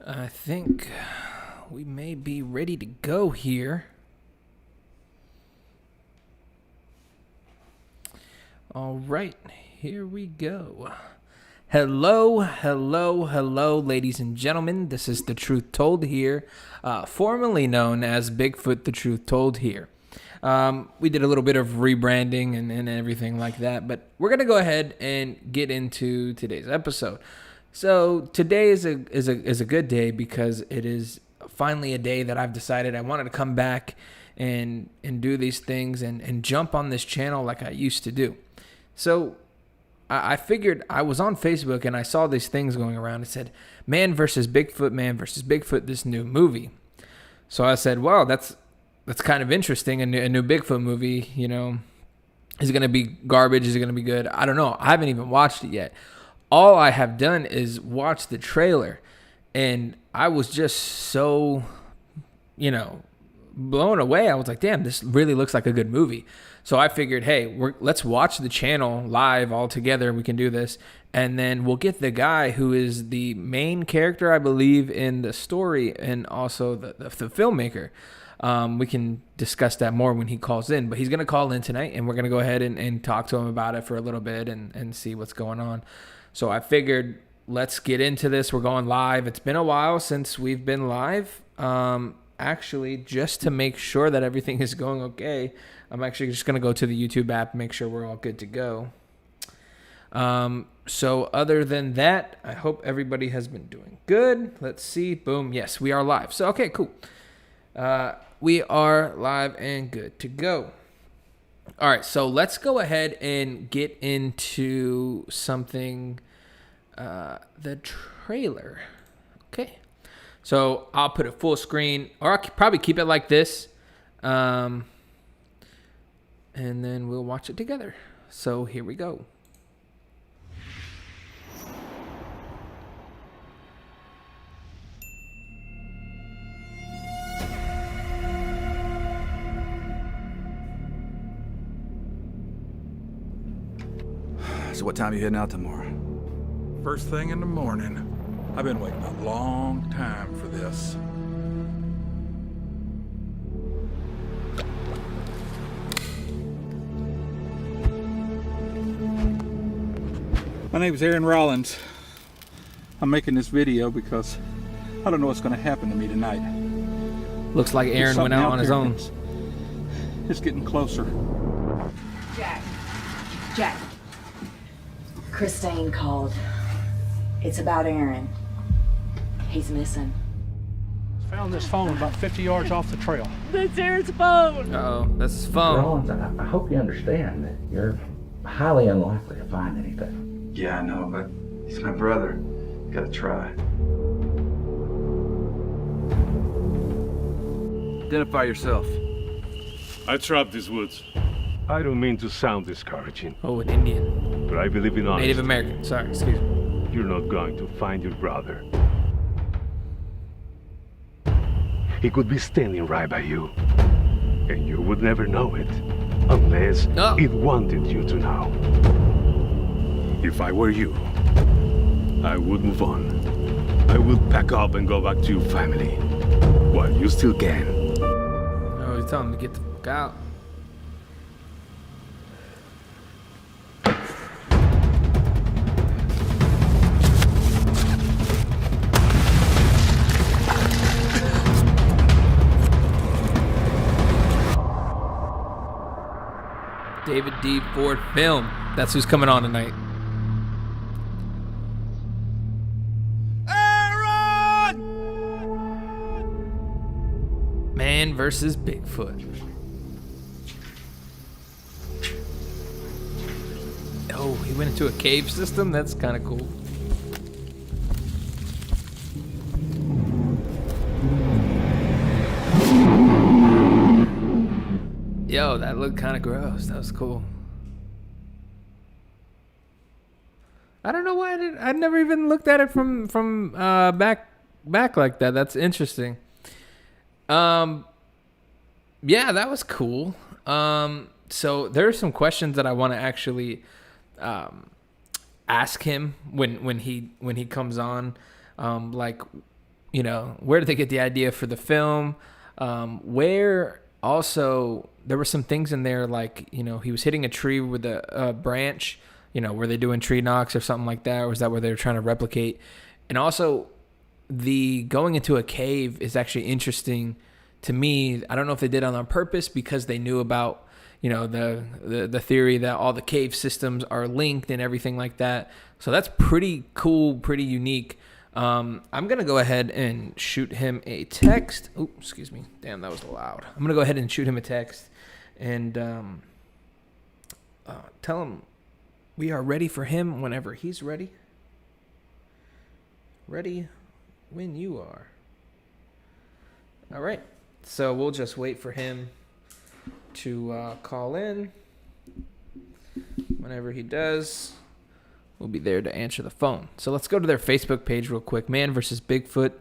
I think we may be ready to go here. All right, here we go. Hello, ladies and gentlemen. This is The Truth Told here, formerly known as Bigfoot The Truth Told here. We did a little bit of rebranding and everything like that, but we're going to go ahead and get into today's episode. So today is a good day because it is finally a day that I've decided I wanted to come back and do these things and jump on this channel like I used to do. So I figured I was on Facebook and I saw these things going around. It said, man versus Bigfoot, this new movie. So I said, wow, that's kind of interesting. A new Bigfoot movie, you know, is it going to be garbage? Is it going to be good? I don't know. I haven't even watched it yet. All I have done is watch the trailer, and I was just so, blown away. I was like, damn, this really looks like a good movie. So I figured, hey, let's watch the channel live all together. We can do this. And then we'll get the guy who is the main character, I believe, in the story, and also the filmmaker. We can discuss that more when he calls in. But he's going to call in tonight, and we're going to go ahead and talk to him about it for a little bit and see what's going on. So I figured, let's get into this. We're going live. It's been a while since we've been live. Actually, just to make sure that everything is going okay, I'm actually just going to go to the YouTube app and make sure we're all good to go. So other than that, I hope everybody has been doing good. Let's see. Boom. Yes, we are live. So, okay, cool. We are live and good to go. All right, so let's go ahead and get into something, the trailer. Okay. So I'll put it full screen, or I'll probably keep it like this, and then we'll watch it together. So here we go. So what time are you heading out tomorrow? First thing in the morning. I've been waiting a long time for this. My name is Aaron Rollins. I'm making this video because I don't know what's going to happen to me tonight. Looks like Aaron went out on his own. It's getting closer. Jack. Christine called. It's about Aaron. He's missing. Found this phone about 50 yards off the trail. That's Aaron's phone. Uh-oh, that's his phone. Rollins, I hope you understand that you're highly unlikely to find anything. Yeah, I know, but he's my brother. Gotta try. Identify yourself. I trap these woods. I don't mean to sound discouraging. Oh, an Indian. But I believe in honesty. Native American. Sorry, excuse me. You're not going to find your brother. He could be standing right by you. And you would never know it. Unless it wanted you to know. If I were you, I would move on. I would pack up and go back to your family. While you still can. Oh, he's telling him to get the fuck out. David D. Ford Film. That's who's coming on tonight. Aaron! Man versus Bigfoot. Oh, he went into a cave system? That's kind of cool. Yo, that looked kind of gross. That was cool. I don't know why I'd never even looked at it from back like that. That's interesting. Yeah, that was cool. So there are some questions that I want to actually ask him when he comes on. Like, you know, where did they get the idea for the film? Where also there were some things in there like, you know, he was hitting a tree with a branch, you know, were they doing tree knocks or something like that? Or was that where they were trying to replicate? And also the going into a cave is actually interesting to me. I don't know if they did it on purpose because they knew about, you know, the theory that all the cave systems are linked and everything like that. So that's pretty cool, pretty unique. I'm going to go ahead and shoot him a text. Oh, excuse me. Damn, that was loud. I'm going to go ahead and shoot him a text and tell him we are ready for him whenever he's ready. Ready when you are. All right. So we'll just wait for him to call in. Whenever he does, we'll be there to answer the phone. So let's go to their Facebook page real quick. Man versus Bigfoot.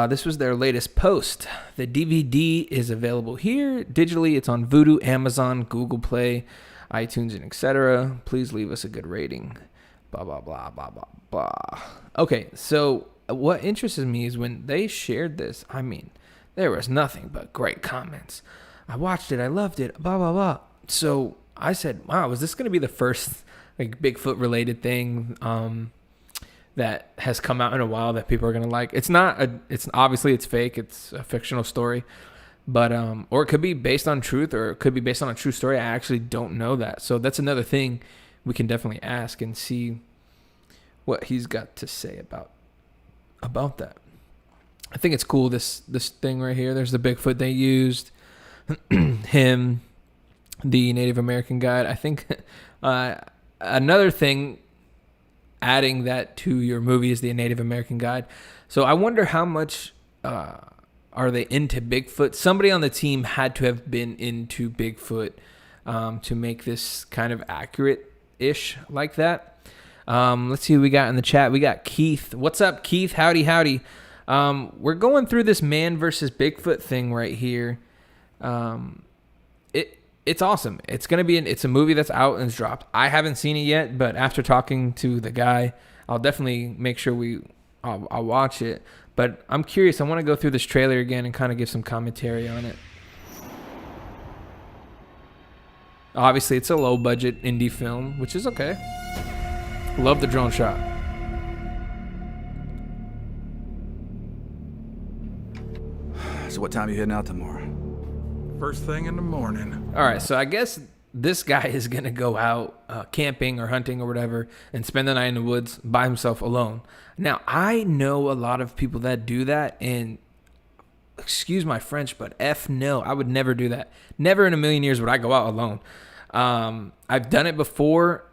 This was their latest post. The DVD is available here. Digitally, it's on Vudu, Amazon, Google Play, iTunes, and etc. Please leave us a good rating. Blah, blah, blah, blah, blah, blah. Okay, so what interests me is when they shared this, I mean, there was nothing but great comments. I watched it. I loved it. Blah, blah, blah. So I said, wow, is this going to be the first like Bigfoot related thing that has come out in a while that people are going to like? It's not, it's obviously it's fake. It's a fictional story, but, or it could be based on truth or it could be based on a true story. I actually don't know that. So that's another thing we can definitely ask and see what he's got to say about that. I think it's cool, this thing right here. There's the Bigfoot they used, him, the Native American guide. I think another thing, adding that to your movie is the Native American guide. So I wonder how much are they into Bigfoot? Somebody on the team had to have been into Bigfoot to make this kind of accurate-ish like that. Let's see who we got in the chat. We got Keith. What's up, Keith? Howdy, howdy. We're going through this man versus Bigfoot thing right here. It's awesome. It's gonna be it's a movie that's out and it's dropped. I haven't seen it yet, but after talking to the guy, I'll definitely make sure I'll watch it. But I'm curious. I want to go through this trailer again and kind of give some commentary on it. Obviously, it's a low budget indie film, which is okay. Love the drone shot. So what time are you heading out tomorrow? First thing in the morning. All right, so I guess this guy is going to go out camping or hunting or whatever and spend the night in the woods by himself alone. Now, I know a lot of people that do that, and excuse my French, but F no, I would never do that. Never in a million years would I go out alone. I've done it before,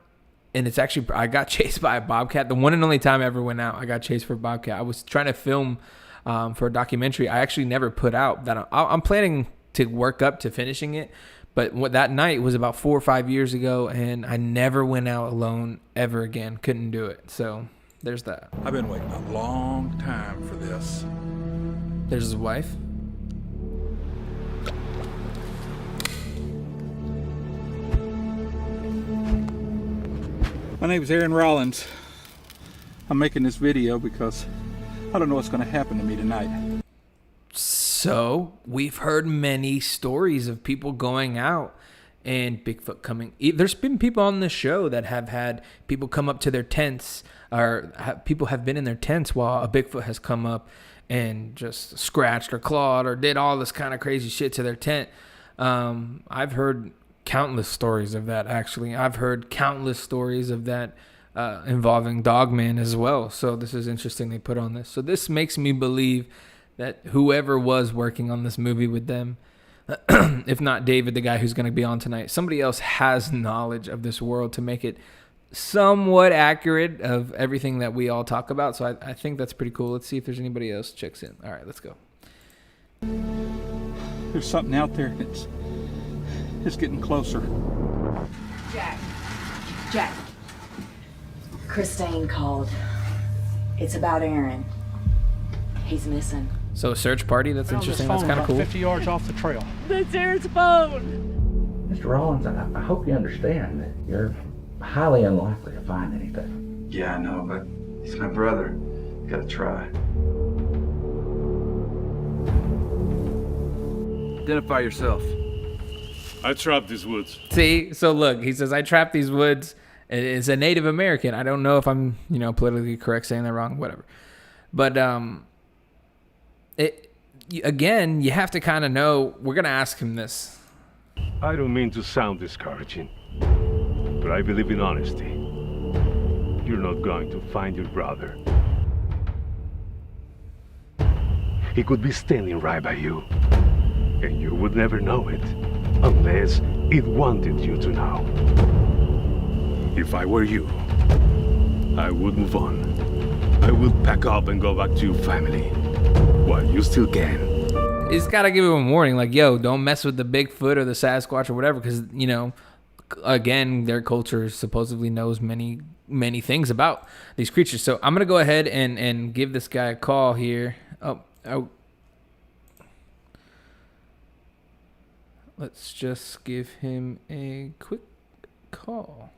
and it's actually, I got chased by a bobcat. The one and only time I ever went out, I got chased for a bobcat. I was trying to film for a documentary I actually never put out that I'm planning to work up to finishing it. But that night was about 4 or 5 years ago, and I never went out alone ever again. Couldn't do it. So there's that. I've been waiting a long time for this. There's his wife. My name is Aaron Rollins. I'm making this video because I don't know what's going to happen to me tonight. So we've heard many stories of people going out and Bigfoot coming. There's been people on this show that have had people come up to their tents, or people have been in their tents while a Bigfoot has come up and just scratched or clawed or did all this kind of crazy shit to their tent. I've heard countless stories of that, actually. I've heard countless stories of that involving Dogman as well. So this is interesting they put on this. So this makes me believe that whoever was working on this movie with them, if not David, the guy who's going to be on tonight, somebody else has knowledge of this world to make it somewhat accurate of everything that we all talk about. So I think that's pretty cool. Let's see if there's anybody else checks in. All right, let's go. There's something out there. It's getting closer. Jack. Christine called. It's about Aaron. He's missing. So a search party, that's Found interesting. this That's phone kind of about cool. 50 yards off the trail. That's Aaron's phone. Mr. Rollins, I hope you understand that you're highly unlikely to find anything. Yeah, I know, but he's my brother. Gotta try. Identify yourself. I trapped these woods. See, so look, he says, I trapped these woods. It's a Native American. I don't know if I'm, politically correct saying that wrong, whatever. But again, you have to kind of know. We're gonna ask him this. I don't mean to sound discouraging, but I believe in honesty. You're not going to find your brother. He could be standing right by you, and you would never know it, unless it wanted you to know. If I were you, I would move on. I would pack up and go back to your family, while you still can. He's got to give him a warning, like, yo, don't mess with the Bigfoot or the Sasquatch or whatever, because, again, their culture supposedly knows many, many things about these creatures. So I'm going to go ahead and give this guy a call here. Oh. Let's just give him a quick call.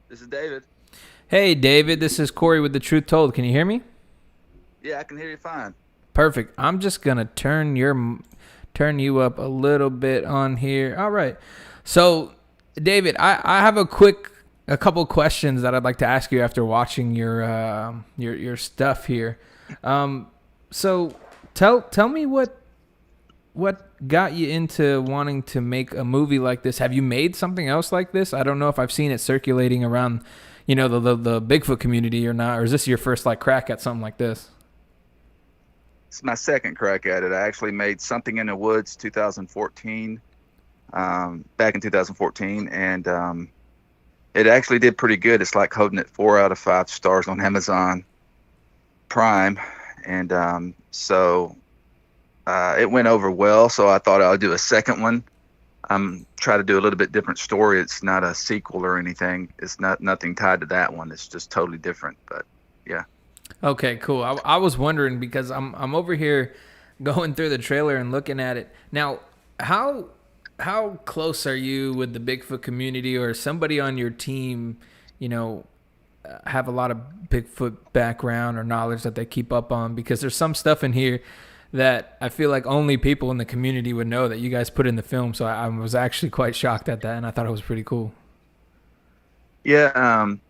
This is David. Hey, David, this is Corey with The Truth Told. Can you hear me? Yeah, I can hear you fine. Perfect. I'm just going to turn you up a little bit on here. All right. So, David, I have a couple questions that I'd like to ask you after watching your stuff here. So tell me what got you into wanting to make a movie like this? Have you made something else like this? I don't know if I've seen it circulating around, the Bigfoot community or not, or is this your first crack at something like this? It's my second crack at it. I actually made Something in the Woods 2014, back in 2014, and it actually did pretty good. It's holding it 4 out of 5 stars on Amazon Prime, and so it went over well. So I thought I would do a second one. Try to do a little bit different story. It's not a sequel or anything. It's nothing tied to that one. It's just totally different. But yeah. Okay, cool. I was wondering because I'm over here going through the trailer and looking at it. Now, how close are you with the Bigfoot community, or somebody on your team, have a lot of Bigfoot background or knowledge that they keep up on? Because there's some stuff in here that I feel like only people in the community would know that you guys put in the film. So I was actually quite shocked at that, and I thought it was pretty cool. Yeah,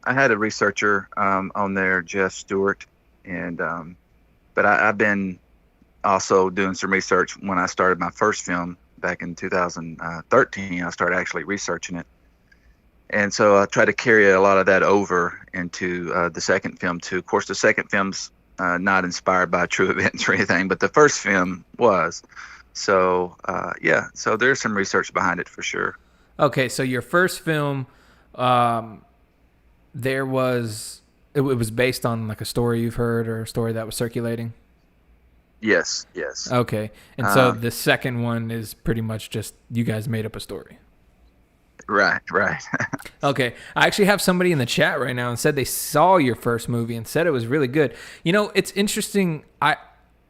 I had a researcher on there, Jeff Stewart, and but I've been also doing some research when I started my first film back in 2013. I started actually researching it, and so I tried to carry a lot of that over into the second film too. Of course, the second film's not inspired by true events or anything, but the first film was. So yeah, so there's some research behind it for sure. Okay, so your first film, it was based on a story you've heard or a story that was circulating? Yes. Okay, and so the second one is pretty much just you guys made up a story. Right. Okay, I actually have somebody in the chat right now and said they saw your first movie and said it was really good. It's interesting.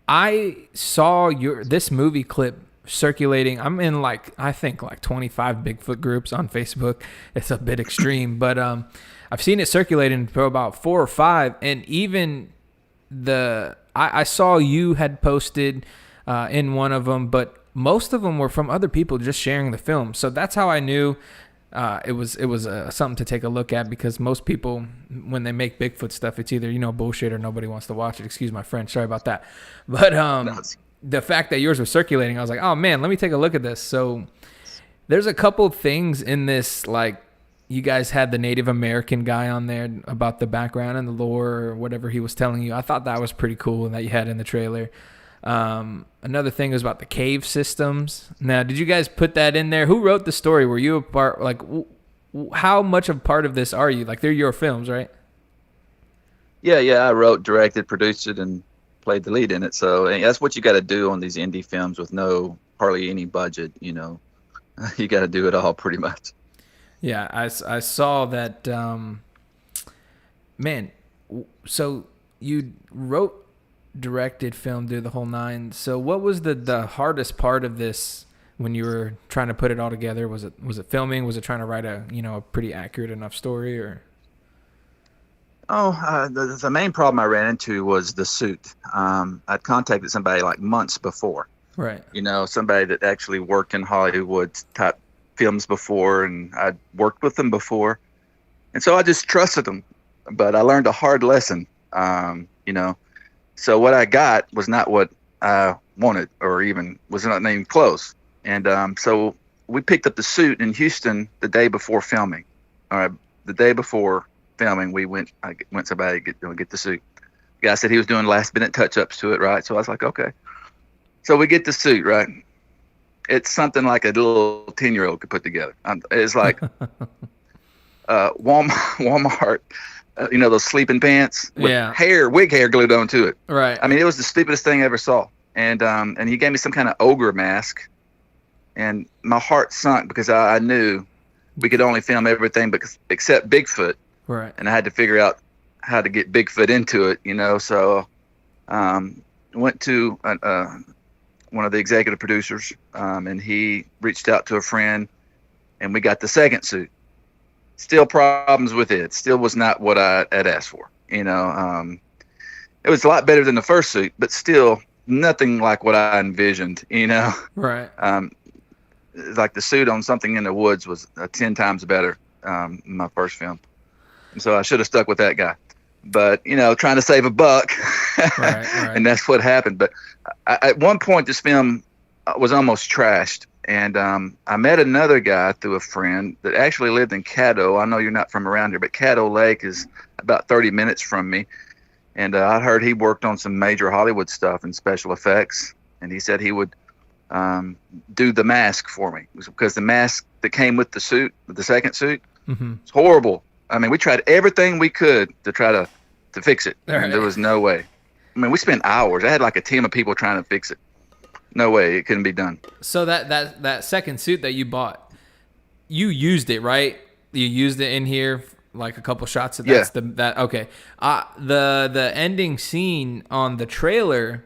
I saw this movie clip circulating. I'm in I think 25 Bigfoot groups on Facebook. It's a bit extreme, but I've seen it circulating for about 4 or 5, and even I saw you had posted in one of them, but most of them were from other people just sharing the film. So that's how I knew it was something to take a look at, because most people, when they make Bigfoot stuff, it's either bullshit or nobody wants to watch it. Excuse my French, sorry about that. But the fact that yours was circulating, I was like, oh man, let me take a look at this. So there's a couple of things in this, you guys had the Native American guy on there about the background and the lore or whatever he was telling you. I thought that was pretty cool that you had in the trailer. Another thing was about the cave systems. Now, did you guys put that in there? Who wrote the story? Were you a part? How much of part of this are you? They're your films, right? Yeah. I wrote, directed, produced it, and played the lead in it. So that's what you got to do on these indie films with hardly any budget. You got to do it all pretty much. Yeah, I saw that. Man, so you wrote, directed, filmed, did the whole 9. So what was the hardest part of this when you were trying to put it all together? Was it filming? Was it trying to write a pretty accurate enough story? Or The main problem I ran into was the suit. I'd contacted somebody like months before. right. Somebody that actually worked in Hollywood type films before, and I'd worked with them before. And so I just trusted them. But I learned a hard lesson, So what I got was not what I wanted, or even was not even close. And so we picked up the suit in Houston the day before filming. All right, the day before filming, I went somebody to get the suit. The guy said he was doing last-minute touch-ups to it, right? So I was like, okay. So we get the suit, right? It's something like a little 10-year-old could put together. It's like Walmart, those sleeping pants with wig hair glued onto it. Right. I mean, it was the stupidest thing I ever saw. And he gave me some kind of ogre mask, and my heart sunk because I knew we could only film everything except Bigfoot. Right. And I had to figure out how to get Bigfoot into it, So went to one of the executive producers, and he reached out to a friend, and we got the second suit. Still problems with it. Still was not what I had asked for. It was a lot better than the first suit, but still nothing like what I envisioned, Right. Like the suit on Something in the Woods was 10 times better in my first film. And so I should have stuck with that guy. But, trying to save a buck. Right. And that's what happened. But at one point, this film was almost trashed. And I met another guy through a friend that actually lived in Caddo. I know you're not from around here, but Caddo Lake is about 30 minutes from me. And I heard he worked on some major Hollywood stuff and special effects. And he said he would do the mask for me. It was because the mask that came with the suit, the second suit, it's horrible. I mean, we tried everything we could to try to fix it. Right. And there was no way. I mean, we spent hours. I had like a team of people trying to fix it. No way. It couldn't be done. So that second suit that you bought, you used it, right? You used it in here, like a couple shots of that. Okay. The ending scene on the trailer,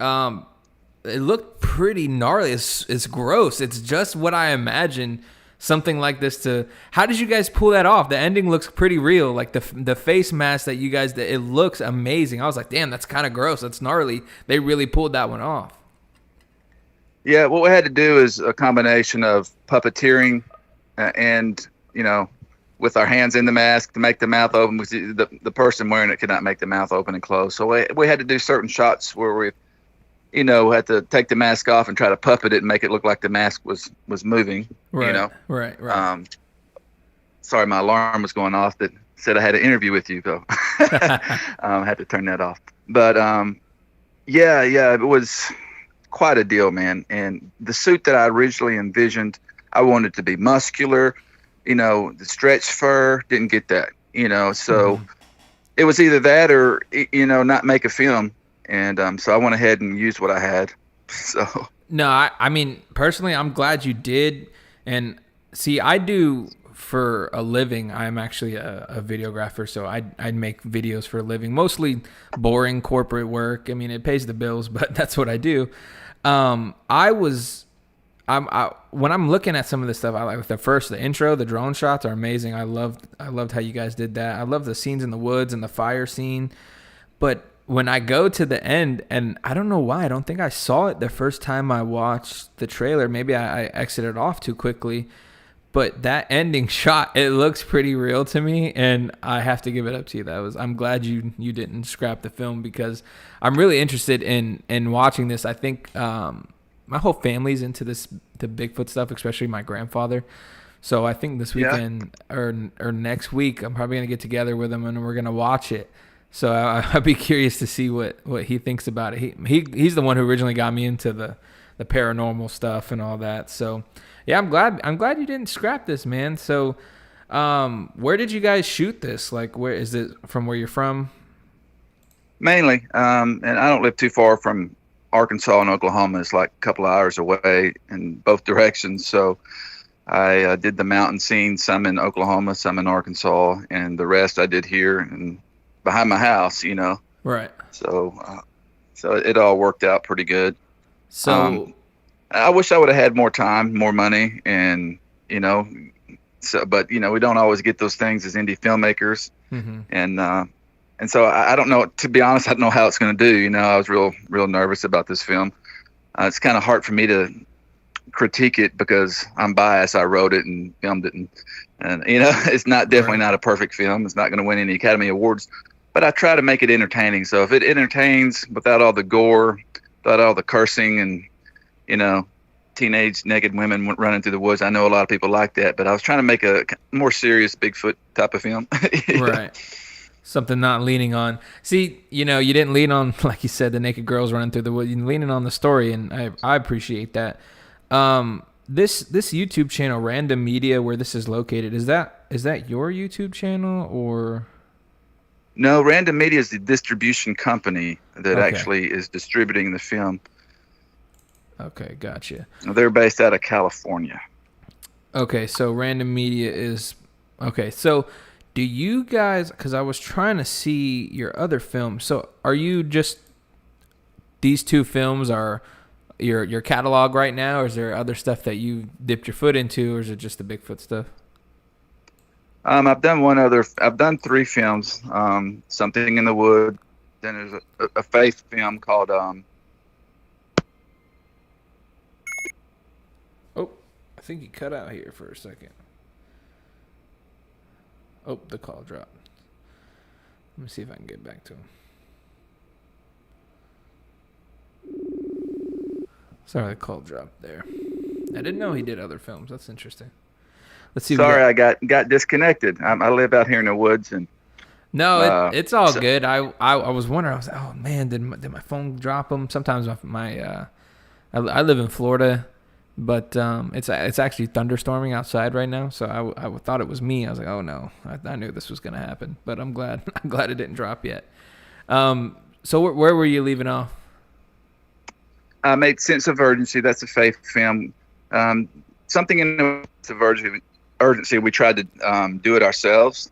it looked pretty gnarly. It's gross. It's just what I imagined something like this to. How did you guys pull that off? The ending looks pretty real. Like the face mask that you guys did, it looks amazing. I was like, damn, that's kind of gross. That's gnarly. They really pulled that one off. Yeah, what we had to do is a combination of puppeteering and, with our hands in the mask to make the mouth open. The person wearing it could not make the mouth open and close. So we had to do certain shots where we, had to take the mask off and try to puppet it and make it look like the mask was moving, Right. Right. Sorry, my alarm was going off that said I had an interview with you, so I had to turn that off. But, it was quite a deal, man. And the suit that I originally envisioned, I wanted to be muscular, the stretch fur, didn't get that, so it was either that or, not make a film. And so I went ahead and used what I had. So no, I mean, personally, I'm glad you did. And see, I do for a living. I'm actually a videographer, so I make videos for a living, mostly boring corporate work. I mean, it pays the bills, but that's what I do. When I'm looking at some of this stuff, I like the intro, the drone shots are amazing. I loved how you guys did that. I love the scenes in the woods and the fire scene. But when I go to the end, and I don't know why, I don't think I saw it the first time I watched the trailer. Maybe I exited off too quickly. But that ending shot, it looks pretty real to me, and I have to give it up to you. I'm glad you didn't scrap the film, because I'm really interested in watching this. I think my whole family's into the Bigfoot stuff, especially my grandfather. So I think this weekend or next week, I'm probably gonna get together with him and we're gonna watch it. So I'd be curious to see what he thinks about it. He's the one who originally got me into the paranormal stuff and all that. So yeah, I'm glad you didn't scrap this, man. So where did you guys shoot this? Like, where is it from? Where you're from? Mainly, and I don't live too far from Arkansas and Oklahoma. It's like a couple of hours away in both directions. So I did the mountain scene, some in Oklahoma, some in Arkansas, and the rest I did here and behind my house, Right. So it all worked out pretty good. So I wish I would have had more time, more money, and you know, so but you know, we don't always get those things as indie filmmakers, Mm-hmm. and so I don't know. To be honest, I don't know how it's going to do. You know, I was real nervous about this film. It's kind of hard for me to critique it because I'm biased. I wrote it and filmed it, and you know, it's definitely not a perfect film. It's not going to win any Academy Awards, but I try to make it entertaining. So if it entertains without all the gore, without all the cursing, and you know, teenage naked women running through the woods, I know a lot of people like that, but I was trying to make a more serious Bigfoot type of film. Right. Something not leaning on. See, you know, you didn't lean on, like you said, the naked girls running through the woods. You're leaning on the story, and I appreciate that. This YouTube channel, Random Media, where this is located, is that your YouTube channel or? No, Random Media is the distribution company that Okay. actually is distributing the film. Okay, gotcha. They're based out of California. Okay, so Random Media is okay. So, do you guys? Because I was trying to see your other films. So, are you just these two films are your catalog right now, or is there other stuff that you dipped your foot into, or is it just the Bigfoot stuff? I've done 3 films. Something in the Wood. Then there's a faith film called Oh, I think he cut out here for a second. Oh, the call dropped. Let me see if I can get back to him. Sorry, the call dropped there. I didn't know he did other films. That's interesting. Let's see. Sorry, I got disconnected. I live out here in the woods, and No, it's all good. I was wondering. I was like, oh man, did my phone drop him? Sometimes I live in Florida, but it's actually thunderstorming outside right now. So I thought it was me. I was like, oh no, I knew this was gonna happen. But I'm glad it didn't drop yet. So where were you leaving off? I made Sense of Urgency. That's a faith film. Something in the Sense of Urgency. We tried to do it ourselves,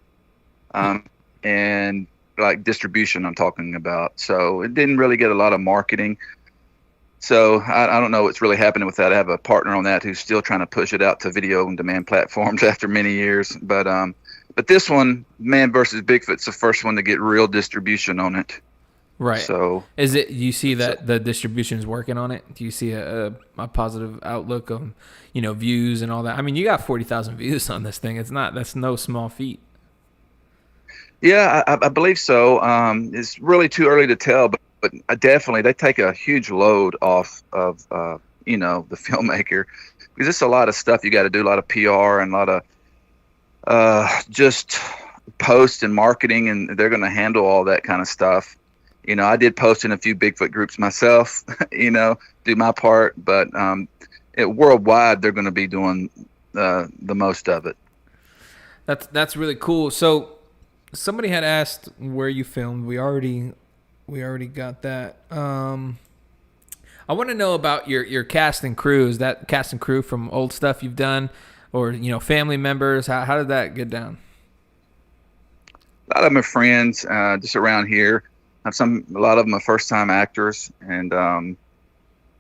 and like distribution. I'm talking about. So it didn't really get a lot of marketing. So I don't know what's really happening with that. I have a partner on that who's still trying to push it out to video on demand platforms after many years. But this one, Man versus Bigfoot's the first one to get real distribution on it. Right. So is it? You see that the distribution's working on it? Do you see a positive outlook of views and all that? I mean, you got 40,000 views on this thing. That's no small feat. Yeah, I believe so. It's really too early to tell, but definitely they take a huge load off of the filmmaker, because it's a lot of stuff you got to do, a lot of PR and a lot of just post and marketing, and they're going to handle all that kind of stuff. I did post in a few Bigfoot groups myself, do my part, but worldwide they're going to be doing the most of it. That's really cool. So somebody had asked where you filmed. We already got that. I want to know about your cast and crew. Is that cast and crew from old stuff you've done, or family members? How did that get down? A lot of them are friends, just around here. A lot of them are first-time actors, and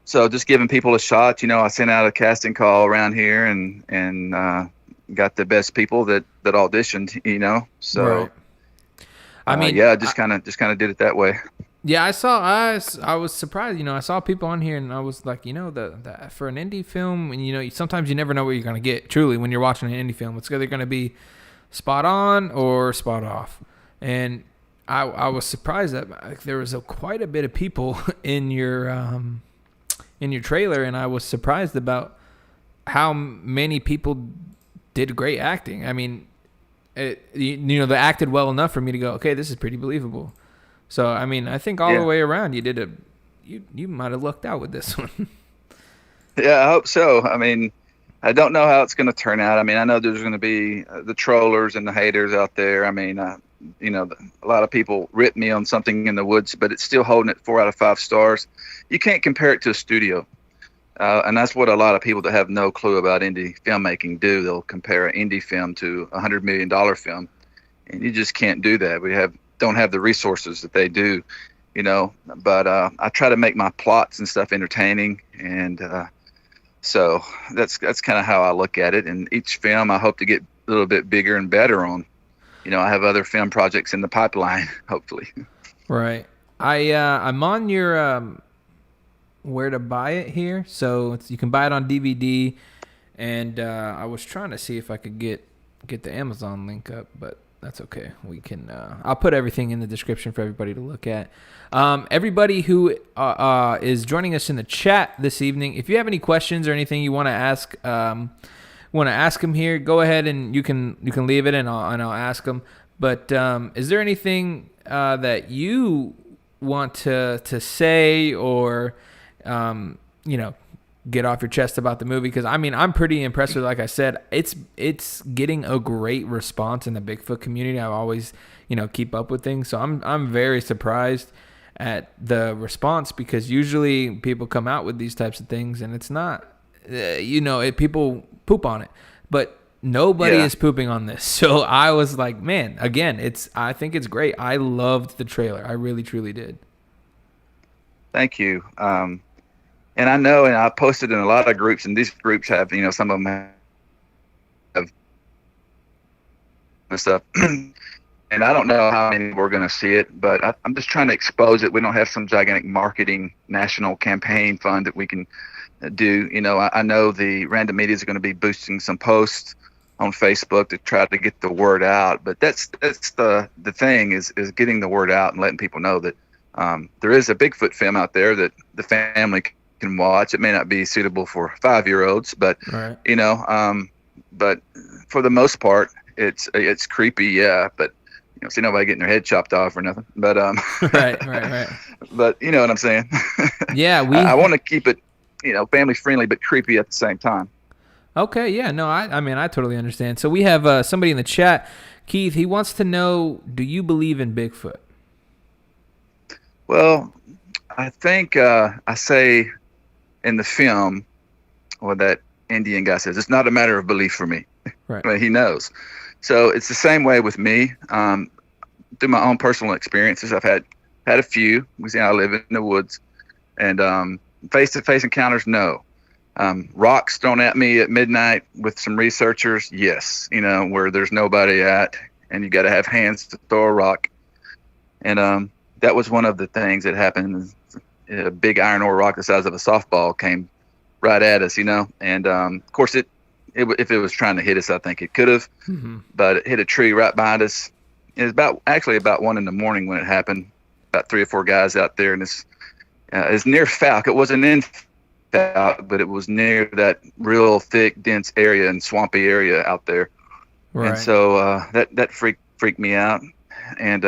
so just giving people a shot. I sent out a casting call around here, and got the best people that auditioned. So right. I mean, just kind of did it that way. Yeah, I was surprised. I saw people on here, and I was like, the for an indie film, and sometimes you never know what you're gonna get. Truly, when you're watching an indie film, it's either gonna be spot on or spot off, and I was surprised that there was quite a bit of people in your trailer, and I was surprised about how many people did great acting. I mean, they acted well enough for me to go, okay, this is pretty believable. So I mean, I think all the way around, you might have lucked out with this one. Yeah, I hope so. I mean, I don't know how it's going to turn out. I mean, I know there's going to be the trollers and the haters out there. I mean, a lot of people ripped me on Something in the Woods, but it's still holding it 4 out of 5 stars. You can't compare it to a studio. And that's what a lot of people that have no clue about indie filmmaking do. They'll compare an indie film to a $100 million film. And you just can't do that. Don't have the resources that they do, but I try to make my plots and stuff entertaining. And So that's kind of how I look at it. And each film I hope to get a little bit bigger and better on. I have other film projects in the pipeline, hopefully. Right. I'm on your where to buy it here, so you can buy it on DVD. And I was trying to see if I could get the Amazon link up, but that's okay. We can. I'll put everything in the description for everybody to look at. Everybody who is joining us in the chat this evening, if you have any questions or anything you want to ask, them here, go ahead and you can leave it and I'll ask them. But is there anything that you want to say or get off your chest about the movie? Because I'm pretty impressed with it. Like I said, it's getting a great response in the Bigfoot community. I always keep up with things, so I'm very surprised at the response, because usually people come out with these types of things and it's not people poop on it, but nobody is pooping on this. So I was like, man, again, I think it's great. I loved the trailer. I really truly did. Thank you. And I know, and I posted in a lot of groups, and these groups have, some of them have stuff. And I don't know how many we're going to see it, but I'm just trying to expose it. We don't have some gigantic marketing national campaign fund that we can do. I know the random media is going to be boosting some posts on Facebook to try to get the word out. But that's the thing is getting the word out and letting people know that there is a Bigfoot film out there that the family can watch. It may not be suitable for 5-year-olds, but right. But for the most part, it's creepy, yeah. But see nobody getting their head chopped off or nothing. But right. But you know what I'm saying? Yeah, I want to keep it, family friendly but creepy at the same time. Okay, yeah, no, I totally understand. So we have somebody in the chat, Keith. He wants to know, do you believe in Bigfoot? Well, I think I say in the film, or that Indian guy says, it's not a matter of belief for me. Right. But he knows. So it's the same way with me. Through my own personal experiences, I've had a few. I live in the woods, and face-to-face encounters, no. Rocks thrown at me at midnight with some researchers, yes. Where there's nobody at, and you got to have hands to throw a rock. And that was one of the things that happened. A big iron ore rock the size of a softball came right at us, and of course if it was trying to hit us, I think it could have, but it hit a tree right behind us. It was about 1 a.m. when it happened. About 3 or 4 guys out there, and it's near Falk. It wasn't in Falk, but it was near that real thick, dense area and swampy area out there. Right. And so that freaked me out, and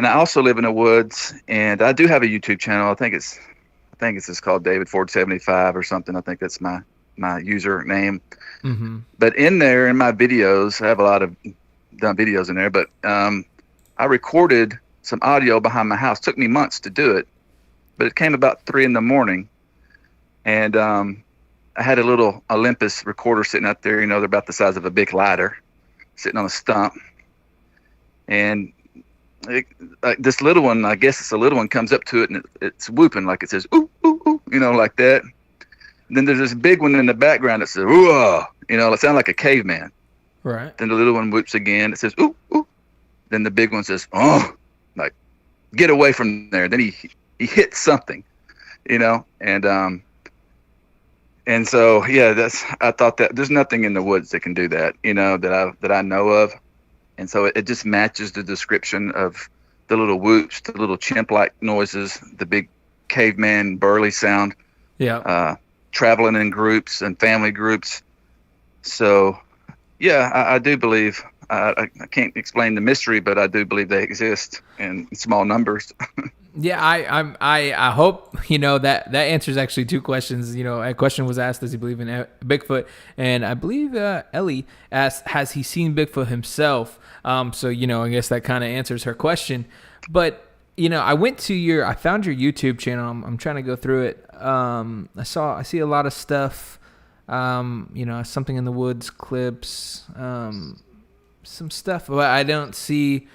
I also live in the woods, and I do have a YouTube channel. I think it's just called David Ford 75 or something. I think that's my username. Mm-hmm. But in there, in my videos, I have a lot of done videos in there, but I recorded some audio behind my house. Took me months to do it, but it came about 3 a.m. And I had a little Olympus recorder sitting out there. They're about the size of a big lighter, sitting on a stump. And this little one, I guess it's a little one, comes up to it, and it's whooping like it says, ooh, ooh, ooh, like that. And then there's this big one in the background that says, ooh, it sounds like a caveman. Right. Then the little one whoops again. It says, ooh, ooh. Then the big one says, oh, like, get away from there. Then he hits something, and so, yeah, I thought that there's nothing in the woods that can do that, that I know of. And so it just matches the description of the little whoops, the little chimp-like noises, the big caveman burly sound. Yeah. Traveling in groups and family groups. So, yeah, I do believe. I can't explain the mystery, but I do believe they exist in small numbers. Yeah, I hope that answers actually 2 questions. A question was asked, does he believe in Bigfoot? And I believe Ellie asked, has he seen Bigfoot himself? So I guess that kind of answers her question. But I found your YouTube channel. I'm trying to go through it. I see a lot of stuff. Something in the woods clips, some stuff, but I don't see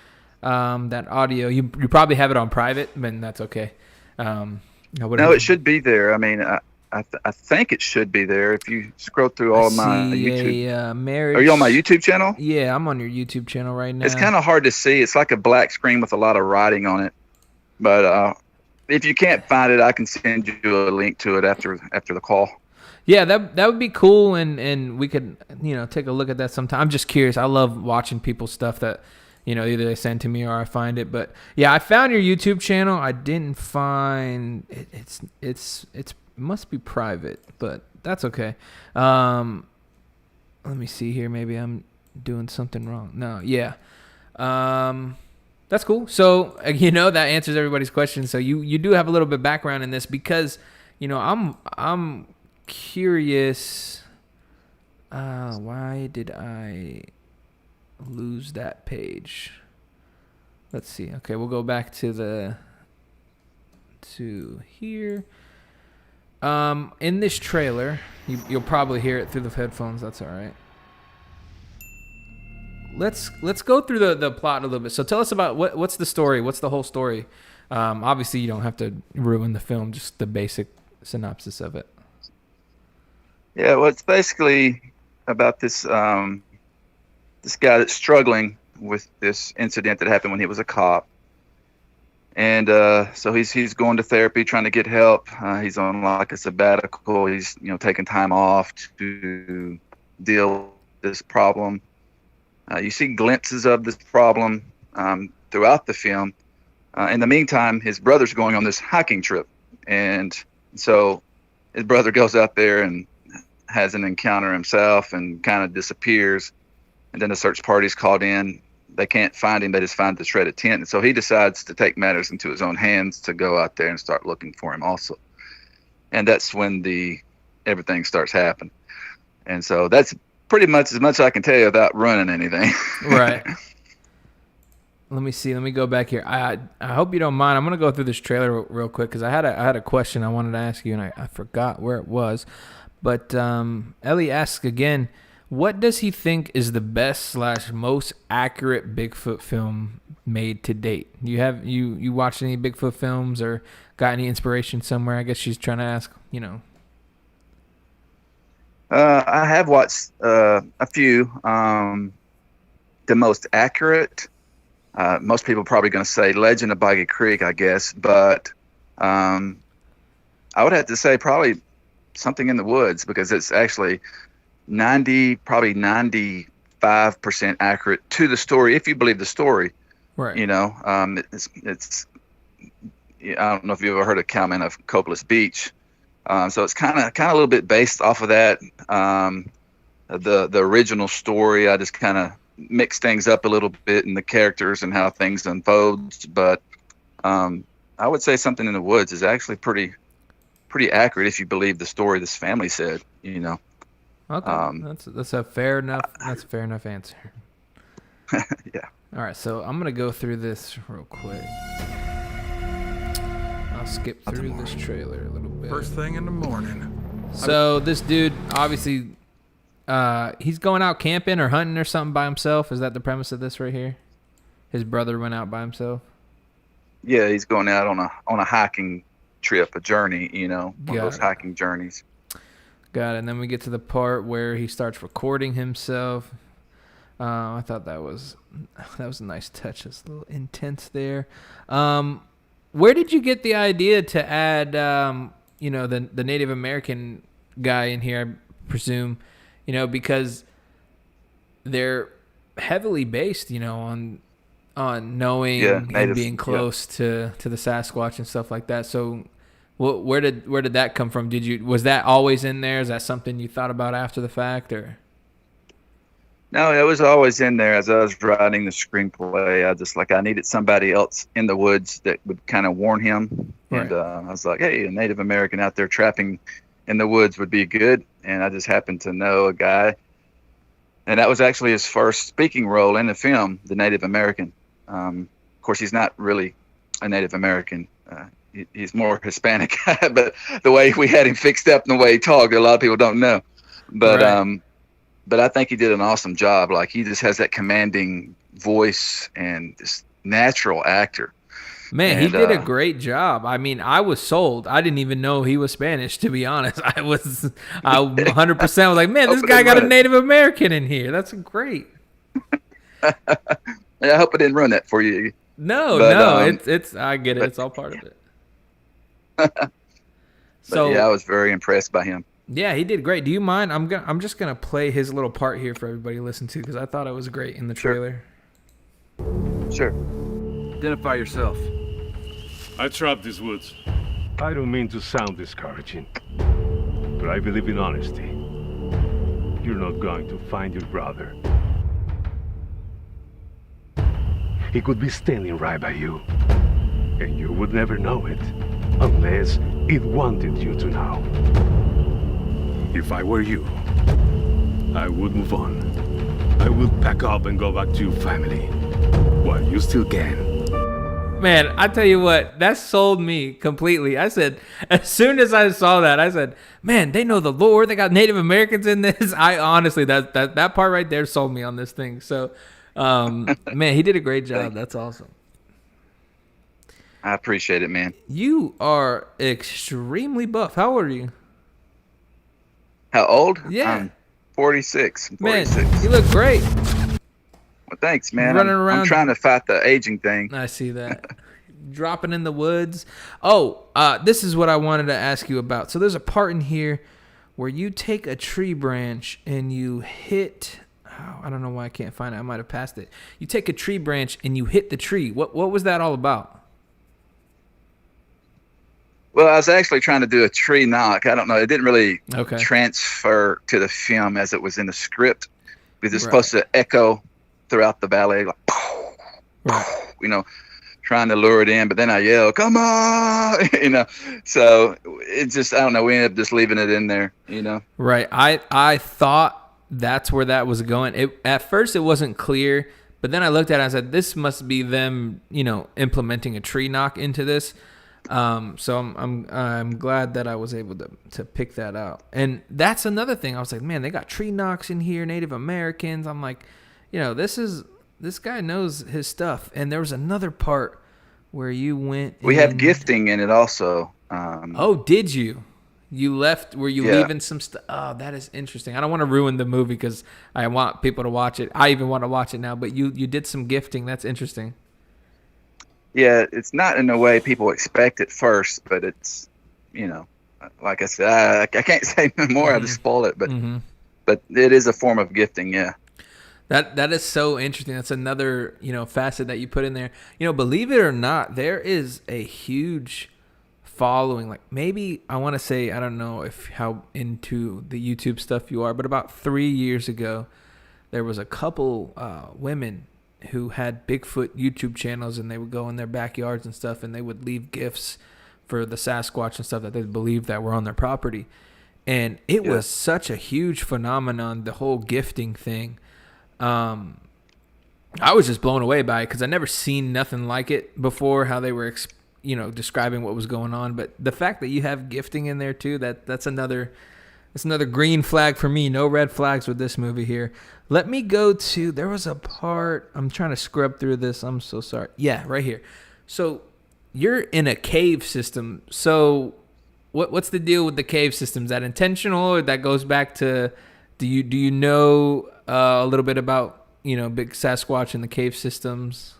that audio. You probably have it on private, but that's okay. No, it should be there. I mean, I think it should be there if you scroll through all my YouTube. Marriage. Are you on my YouTube channel? Yeah, I'm on your YouTube channel right now. It's kind of hard to see. It's like a black screen with a lot of writing on it. But if you can't find it, I can send you a link to it after the call. Yeah, that would be cool, and we could take a look at that sometime. I'm just curious. I love watching people's stuff that either they send to me or I find it. But yeah, I found your YouTube channel. I didn't find it. It must be private, but that's okay. Let me see here. Maybe I'm doing something wrong. No, yeah. That's cool. So that answers everybody's question. So you do have a little bit of background in this because I'm curious. Why did I lose that page? Let's see. Okay, we'll go back to here. In this trailer, you'll probably hear it through the headphones. That's all right. Let's go through the plot a little bit. So tell us about what's the story. What's the whole story? Obviously, you don't have to ruin the film. Just the basic synopsis of it. Yeah, well, it's basically about this this guy that's struggling with this incident that happened when he was a cop, and so he's going to therapy, trying to get help. He's on like a sabbatical. He's taking time off to deal with this problem. You see glimpses of this problem throughout the film. In the meantime, his brother's going on this hiking trip, and so his brother goes out there and has an encounter himself and kind of disappears. And then the search party's called in. They can't find him. They just find the shredded tent. And so he decides to take matters into his own hands to go out there and start looking for him also. And that's when everything starts happening. And so that's pretty much as much as I can tell you without running anything. Right. Let me see. Let me go back here. I hope you don't mind. I'm going to go through this trailer real quick because I had a question I wanted to ask you, and I forgot where it was. But Ellie asks again, what does he think is the best / most accurate Bigfoot film made to date? You watched any Bigfoot films or got any inspiration somewhere? I guess she's trying to ask, I have watched a few. The most accurate, most people are probably going to say Legend of Boggy Creek, I guess. But I would have to say probably Something in the Woods, because it's actually probably 95% accurate to the story, if you believe the story. Right. It's I don't know if you've ever heard of Cowman of Copeless Beach. So it's kind of a little bit based off of that. The original story, I just kind of mixed things up a little bit in the characters and how things unfolds. But I would say Something in the Woods is actually pretty accurate if you believe the story this family said. Okay, that's a fair enough answer. Yeah. All right, so I'm gonna go through this real quick. I'll skip through this trailer a little bit. First thing in the morning. So this dude, obviously, he's going out camping or hunting or something by himself. Is that the premise of this right here? His brother went out by himself. Yeah, he's going out on a hiking trip, a journey. One of those hiking journeys. Got it. And then we get to the part where he starts recording himself. I thought that was a nice touch. It's a little intense there. Where did you get the idea to add, the Native American guy in here? I presume, because they're heavily based, on knowing and being close to the Sasquatch and stuff like that. So, where did that come from? Was that always in there? Is that something you thought about after the fact, or? No, it was always in there. As I was writing the screenplay, I needed somebody else in the woods that would kind of warn him. Right. And I was like, hey, a Native American out there trapping in the woods would be good. And I just happened to know a guy. And that was actually his first speaking role in the film, the Native American. Of course, he's not really a Native American. He's more Hispanic. But the way we had him fixed up and the way he talked, a lot of people don't know. But right. But I think he did an awesome job. Like, he just has that commanding voice and this natural actor. Man, he And, did a great job. I mean, I was sold. I didn't even know he was Spanish, to be honest. I 100% was like, man, this guy got a Native American in here. That's great. I hope I didn't ruin that for you. No, it's I get it. It's all part of it. So yeah, I was very impressed by him. Yeah, he did great. Do you mind? I'm just gonna play his little part here for everybody to listen to because I thought it was great in the trailer. Sure. Identify yourself. I trap these woods. I don't mean to sound discouraging, but I believe in honesty. You're not going to find your brother. He could be standing right by you, and you would never know it, unless it wanted you to know. If I were you, I would move on. I would pack up and go back to your family, while you still can. Man, I tell you what, that sold me completely. I said, as soon as I saw that, I said, man, they know the lore. They got Native Americans in this. I honestly, that part right there sold me on this thing. So, man, he did a great job. That's awesome. I appreciate it, man. You are extremely buff. How old are you? How old? Yeah. I'm 46. I'm 46. Man, you look great. Well, thanks, man. Running around. I'm trying to fight the aging thing. I see that. Dropping in the woods. Oh, this is what I wanted to ask you about. So there's a part in here where you take a tree branch and you hit... Oh, I don't know why I can't find it. I might have passed it. You take a tree branch and you hit the tree. What was that all about? Well, I was actually trying to do a tree knock. I don't know. It didn't really Okay. transfer to the film as it was in the script because it's Right. supposed to echo throughout the ballet, like, Right. you know, trying to lure it in. But then I yell, "Come on!" you know. So it just, I don't know. We ended up just leaving it in there, you know. Right. I thought that's where that was going. At first it wasn't clear, but then I looked at it and I said, this must be them, implementing a tree knock into this. So I'm glad that I was able to pick that out. And that's another thing. I was like, man, they got tree knocks in here, Native Americans. I'm like, this guy knows his stuff. And there was another part where you went. We have gifting in it also. Oh, did you? You left? Were you Yeah. leaving some stuff? Oh, that is interesting. I don't want to ruin the movie because I want people to watch it. I even want to watch it now. But you did some gifting. That's interesting. Yeah, it's not in the way people expect at first, but it's, like I said, I can't say no more. I just spoil it, but it is a form of gifting. Yeah. That is so interesting. That's another, facet that you put in there. Believe it or not, there is a huge following. Like maybe I want to say, I don't know how into the YouTube stuff you are, but about 3 years ago, there was a couple women who had Bigfoot YouTube channels, and they would go in their backyards and stuff, and they would leave gifts for the Sasquatch and stuff that they believed that were on their property. And it was such a huge phenomenon, the whole gifting thing. I was just blown away by it because I never seen nothing like it before, how they were describing what was going on. But the fact that you have gifting in there too, that's another green flag for me. No red flags with this movie here. Let me go to, there was a part, I'm trying to scrub through this. I'm so sorry. Yeah, right here. So you're in a cave system. So what's the deal with the cave system? Is that intentional, or that goes back to, do you know a little bit about, big Sasquatch and the cave systems?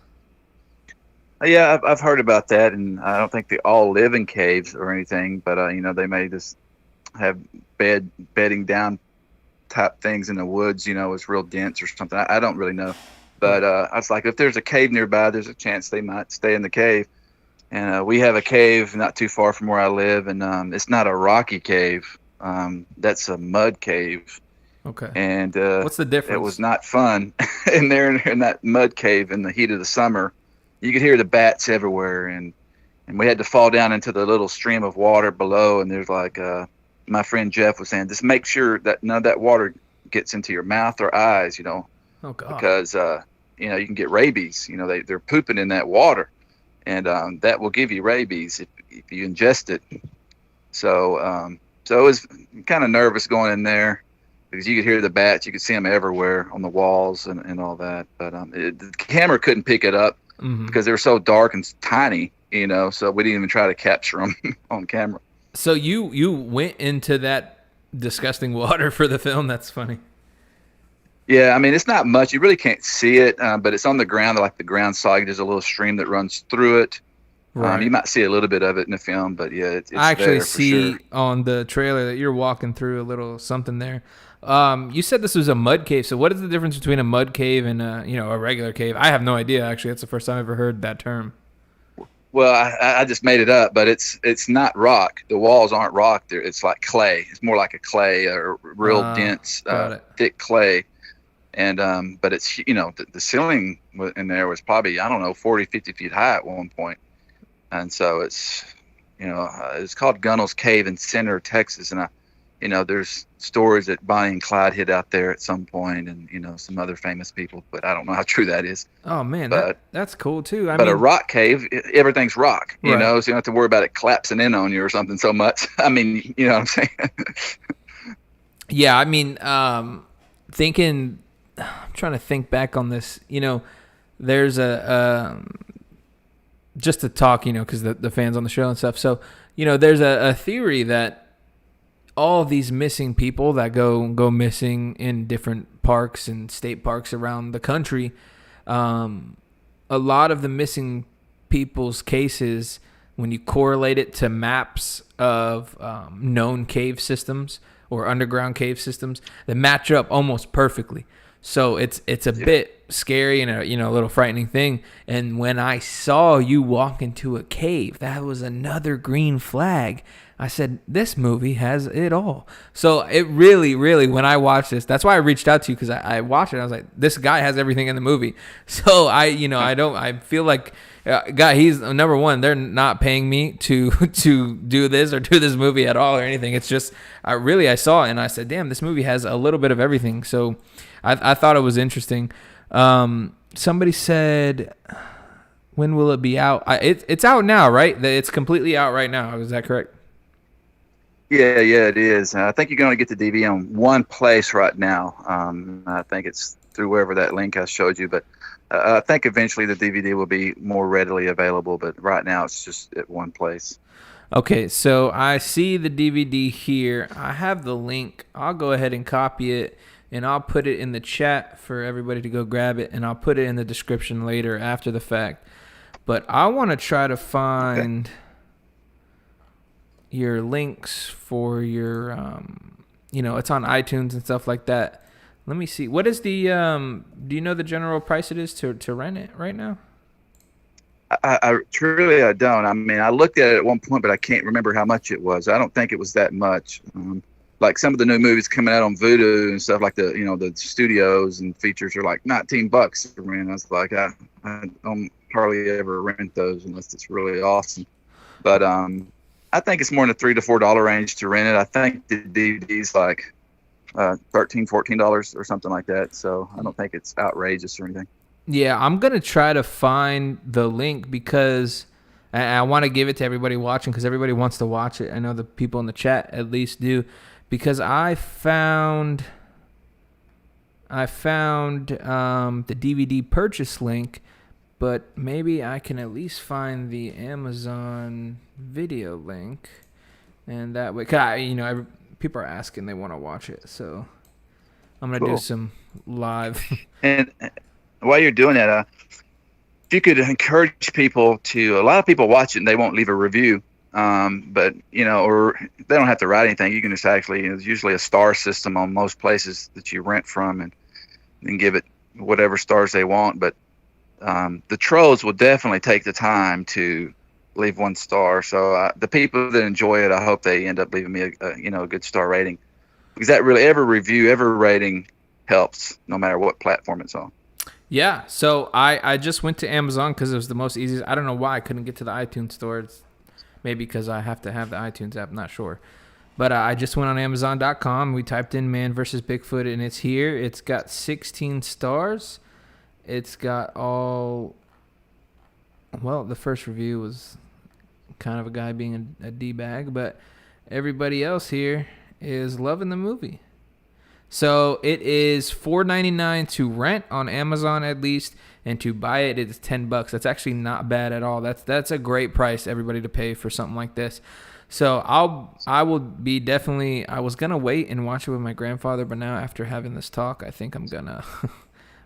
Yeah, I've heard about that, and I don't think they all live in caves or anything, but they may just have bedding down type things in the woods. It's real dense or something. I don't really know, but I was like, if there's a cave nearby, there's a chance they might stay in the cave. And we have a cave not too far from where I live, and it's not a rocky cave. That's a mud cave. Okay. And what's the difference? It was not fun in there in that mud cave in the heat of the summer. You could hear the bats everywhere, and we had to fall down into the little stream of water below. And there's like my friend Jeff was saying, just make sure that none of that water gets into your mouth or eyes, Oh God. Because you can get rabies. They're pooping in that water, and that will give you rabies if you ingest it. So so I was kind of nervous going in there, because you could hear the bats, you could see them everywhere on the walls and all that. But the camera couldn't pick it up because they were so dark and tiny. so we didn't even try to capture them on camera. So you went into that disgusting water for the film? That's funny. Yeah, I mean, it's not much. You really can't see it, but it's on the ground, like the ground solid. There's a little stream that runs through it. Right. You might see a little bit of it in the film, but yeah, it's I actually there for see sure. on the trailer that you're walking through a little something there. You said this was a mud cave. So what is the difference between a mud cave and a regular cave? I have no idea. Actually, that's the first time I've ever heard that term. Well, I just made it up, but it's not rock. The walls aren't rock. It's like clay. It's more like a clay, or real dense, thick clay. And but it's the ceiling in there was probably, I don't know, 40, 50 feet high at one point. And so it's called Gunnell's Cave in Center, Texas. And there's stories that Bonnie and Clyde hid out there at some point, and some other famous people, but I don't know how true that is. Oh man, but that's cool too. A rock cave, everything's rock, right. So you don't have to worry about it collapsing in on you or something so much. I mean, you know what I'm saying? Yeah, I mean, I'm trying to think back on this. There's just to talk, because the fans on the show and stuff. So, there's a theory that all these missing people that go missing in different parks and state parks around the country, a lot of the missing people's cases, when you correlate it to maps of known cave systems or underground cave systems, they match up almost perfectly. So it's a bit scary and a little frightening thing. And when I saw you walk into a cave, that was another green flag. I said, this movie has it all. So it really, really, when I watched this, that's why I reached out to you, because I watched it. And I was like, this guy has everything in the movie. So I feel like, God, he's number one. They're not paying me to do this or do this movie at all or anything. It's just, I saw it and I said, damn, this movie has a little bit of everything. So I thought it was interesting. Somebody said, when will it be out? It's out now, right? It's completely out right now. Is that correct? Yeah, it is. I think you're going to get the DVD on one place right now. I think it's through wherever that link I showed you, but I think eventually the DVD will be more readily available, but right now it's just at one place. Okay, so I see the DVD here. I have the link. I'll go ahead and copy it, and I'll put it in the chat for everybody to go grab it, and I'll put it in the description later after the fact. But I want to try to find your links for your, it's on iTunes and stuff like that. Let me see. What is the, do you know the general price it is to rent it right now? I truly don't. I mean, I looked at it at one point, but I can't remember how much it was. I don't think it was that much. Like some of the new movies coming out on Vudu and stuff like the studios and features are like $19 to rent. I was like, I don't hardly ever rent those unless it's really awesome. But I think it's more in the $3 to $4 range to rent it. I think the DVD's like $13, $14 or something like that. So I don't think it's outrageous or anything. Yeah, I'm going to try to find the link because I want to give it to everybody watching because everybody wants to watch it. I know the people in the chat at least do, because I found the DVD purchase link, but maybe I can at least find the Amazon video link, and that way, cause people are asking, they want to watch it, so I'm gonna do some live. And while you're doing that, if you could encourage people to, a lot of people watch it and they won't leave a review, but or they don't have to write anything. You can just actually, there's usually a star system on most places that you rent from, and then give it whatever stars they want. But the trolls will definitely take the time to leave 1 star. So the people that enjoy it, I hope they end up leaving me a good star rating, because that really, every review, every rating helps, no matter what platform it's on. Yeah, so I just went to Amazon because it was the most easiest. I don't know why I couldn't get to the iTunes store. It's maybe because I have to have the iTunes app, not sure. But I just went on Amazon.com. We typed in Man vs. Bigfoot, and it's here. It's got 16 stars. It's got the first review was kind of a guy being a D-bag, but everybody else here is loving the movie. So it is $4.99 to rent on Amazon at least, and to buy it is $10. That's actually not bad at all. That's a great price, everybody, to pay for something like this. So I will be definitely. I was gonna wait and watch it with my grandfather, but now after having this talk, I think I'm gonna.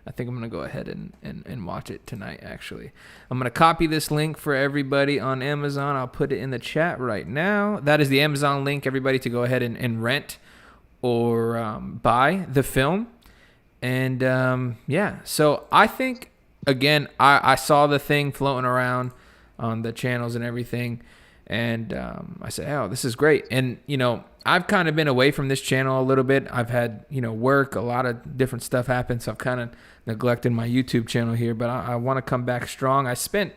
I think I'm gonna go ahead and watch it tonight. Actually, I'm gonna copy this link for everybody on Amazon. I'll put it in the chat right now. That is the Amazon link, everybody, to go ahead and rent or buy the film. And yeah, so I think, again, I saw the thing floating around on the channels and everything, and I said, oh, this is great. And I've kind of been away from this channel a little bit. I've had work, a lot of different stuff happen, so I've kind of neglected my YouTube channel here, but I want to come back strong. I spent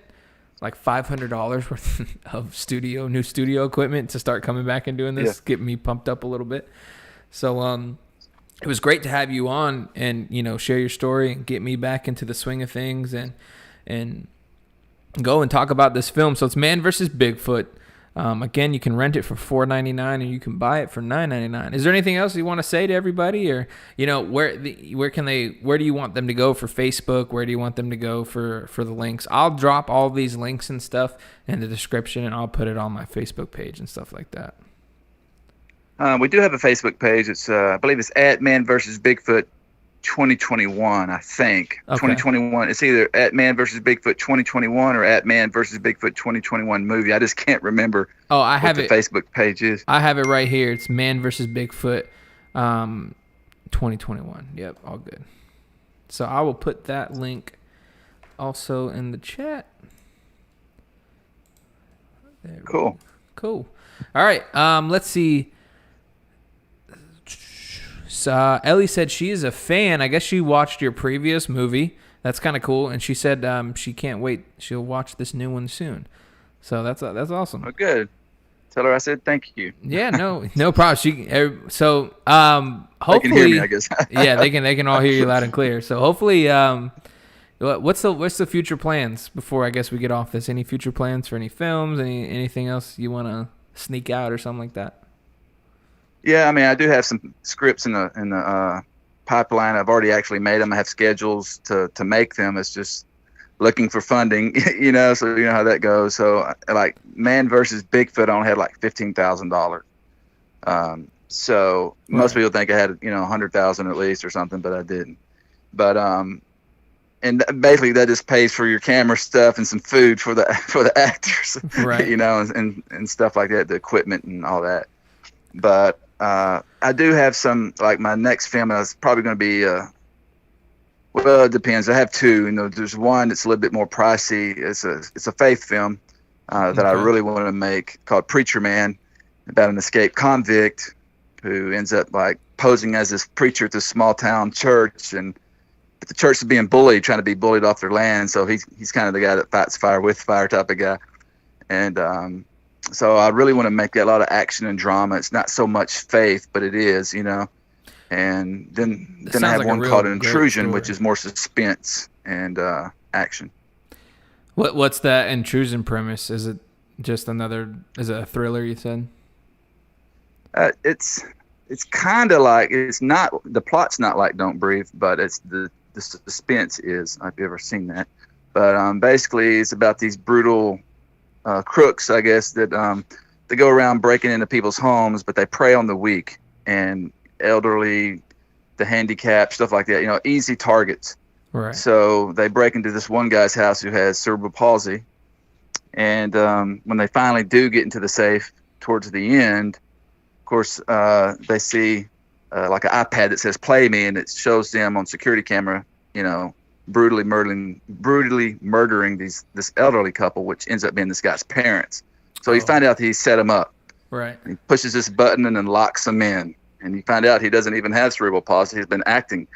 like $500 worth of new studio equipment to start coming back and doing this, get me pumped up a little bit. So it was great to have you on and share your story and get me back into the swing of things and go and talk about this film. So it's Man vs. Bigfoot. Again, you can rent it for $4.99 and you can buy it for $9.99. Is there anything else you want to say to everybody, or where do you want them to go for Facebook? Where do you want them to go for the links? I'll drop all these links and stuff in the description, and I'll put it on my Facebook page and stuff like that. We do have a Facebook page. It's I believe it's at Man vs. Bigfoot 2021. I think 2021. It's either at Man vs. Bigfoot 2021 or at Man vs. Bigfoot 2021 movie. I just can't remember. Oh, I have what the Facebook page is. I have it right here. It's Man vs. Bigfoot 2021. Yep, all good. So I will put that link also in the chat. Cool. Cool. All right. Let's see. So Ellie said she is a fan. I guess she watched your previous movie. That's kind of cool. And she said she can't wait. She'll watch this new one soon. So that's awesome. Oh, good. Tell her I said thank you. Yeah, no problem. Hopefully they can hear me, I guess. Yeah, they can all hear you loud and clear. So hopefully, what's the future plans before I guess we get off this? Any future plans for any films? Anything else you want to sneak out or something like that? Yeah, I mean, I do have some scripts in the pipeline. I've already actually made them. I have schedules to make them. It's just looking for funding, so you know how that goes. So, like, Man versus Bigfoot, I only had like $15,000. So most people think I had 100,000 at least or something, but I didn't. But and basically that just pays for your camera stuff and some food for the actors, right? And stuff like that, the equipment and all that. But I do have some, like my next film is probably going to be, well, it depends. I have two. There's one that's a little bit more pricey. It's a faith film that I really want to make called Preacher Man, about an escaped convict who ends up like posing as this preacher at this small town church, but the church is being bullied, trying to be bullied off their land. So he's kind of the guy that fights fire with fire type of guy, and so I really want to make a lot of action and drama. It's not so much faith, but it is, And then I have one called Intrusion, which is more suspense and action. What's that Intrusion premise? Is it just is it a thriller, you said? It's kind of like, the plot's not like Don't Breathe, but it's the suspense is. Have you ever seen that? But basically it's about these brutal crooks, I guess, that they go around breaking into people's homes, but they prey on the weak and elderly, the handicapped, stuff like that. Easy targets. Right. So they break into this one guy's house who has cerebral palsy, and when they finally do get into the safe towards the end, of course, they see like an iPad that says "Play Me," and it shows them on security camera, brutally murdering this elderly couple, which ends up being this guy's parents. So you find out he set him up. Right. And he pushes this button and then locks them in. And you find out he doesn't even have cerebral palsy. He's been acting.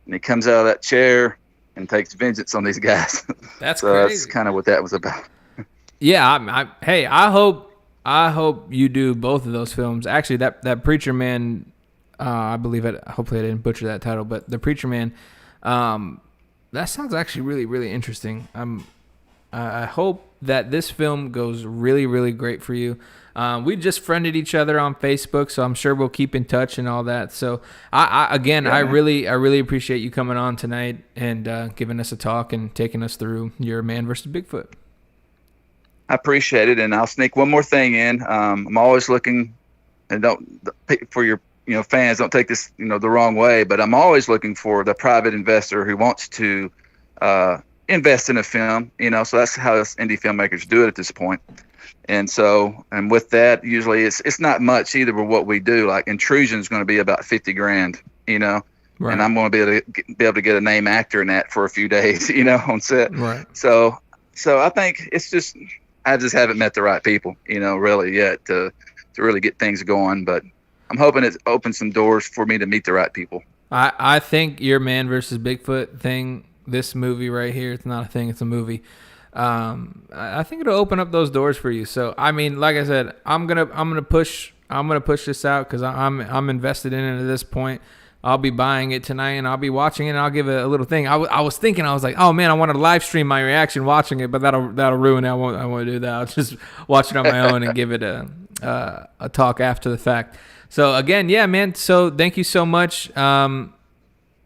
And he comes out of that chair and takes vengeance on these guys. That's so crazy. That's kind of what that was about. Yeah. I hope you do both of those films. Actually, that Preacher Man, I believe it. Hopefully, I didn't butcher that title, but the Preacher Man, that sounds actually really, really interesting. I hope that this film goes really, really great for you. We just friended each other on Facebook, so I'm sure we'll keep in touch and all that. So I really appreciate you coming on tonight and giving us a talk and taking us through your Man versus Bigfoot. I appreciate it, and I'll sneak one more thing in. I'm always looking, and don't for your fans, don't take this the wrong way, but I'm always looking for the private investor who wants to invest in a film. So that's how us indie filmmakers do it at this point. And with that, usually it's not much either. But what we do, like Intrusion, is going to be about $50,000. Right. And I'm going to be able to get a name actor in that for a few days, on set. Right. So I think it's just I just haven't met the right people, really yet to really get things going. But I'm hoping it opens some doors for me to meet the right people. I think your Man versus Bigfoot thing, this movie right here, it's not a thing, it's a movie. I think it'll open up those doors for you. So I mean, like I said, I'm gonna push this out because I'm invested in it at this point. I'll be buying it tonight and I'll be watching it and I'll give it a little thing. I was thinking, I was like, oh man, I want to live stream my reaction watching it, but that'll ruin it. I won't do that. I'll just watch it on my own and give it a talk after the fact. So again, yeah, man. So thank you so much.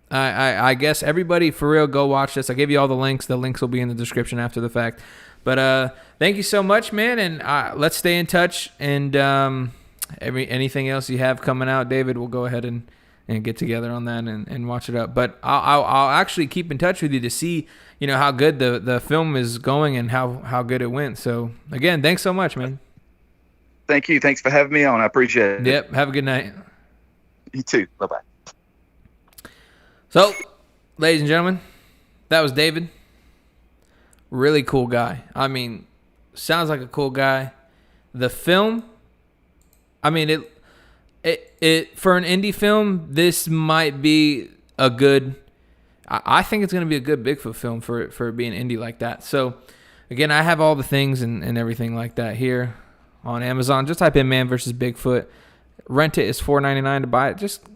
I guess everybody, for real, go watch this. I gave you all the links. The links will be in the description after the fact. But thank you so much, man. And let's stay in touch. And anything else you have coming out, David, we'll go ahead and get together on that and watch it up. But I'll actually keep in touch with you to see how good the film is going and how good it went. So again, thanks so much, man. Thank you. Thanks for having me on. I appreciate it. Yep. Have a good night. You too. Bye-bye. So, ladies and gentlemen, that was David. Really cool guy. I mean, sounds like a cool guy. The film, I mean, it for an indie film, this might be a good. I think it's going to be a good Bigfoot film for being indie like that. So, again, I have all the things and everything like that here on Amazon. Just type in Man versus Bigfoot. Rent it is $4.99 to buy it. Just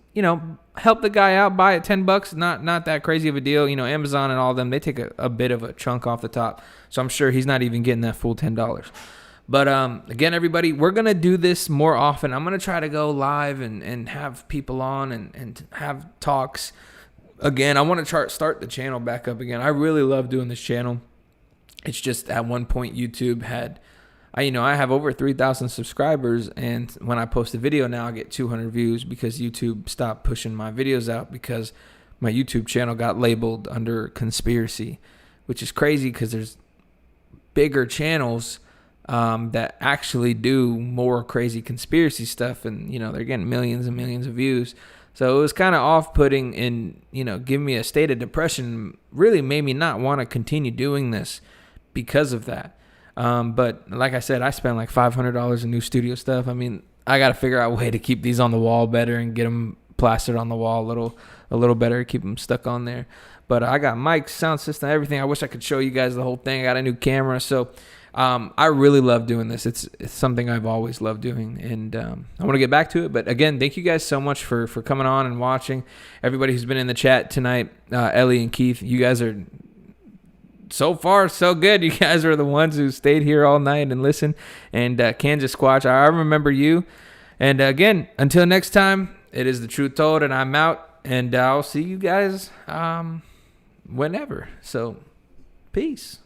help the guy out. Buy it $10. Not that crazy of a deal. Amazon and all of them, they take a bit of a chunk off the top. So I'm sure he's not even getting that full $10. But again, everybody, we're gonna do this more often. I'm gonna try to go live and have people on and have talks. Again, I want to start the channel back up again. I really love doing this channel. It's just at one point YouTube had, I have over 3,000 subscribers, and when I post a video now, I get 200 views because YouTube stopped pushing my videos out because my YouTube channel got labeled under conspiracy, which is crazy because there's bigger channels that actually do more crazy conspiracy stuff, and they're getting millions and millions of views. So it was kind of off-putting and giving me a state of depression. Really made me not want to continue doing this because of that. But like I said, I spent like $500 in new studio stuff. I mean, I got to figure out a way to keep these on the wall better and get them plastered on the wall a little better, keep them stuck on there. But I got mics, sound system, everything. I wish I could show you guys the whole thing. I got a new camera. So I really love doing this. It's something I've always loved doing, and I want to get back to it. But again, thank you guys so much for coming on and watching. Everybody who's been in the chat tonight, Ellie and Keith, you guys are so far so good. You guys are the ones who stayed here all night and listened. And Kansas Squatch, I remember you. And again, until next time, it is The Truth Told, and I'm out. And I'll see you guys whenever. So, peace.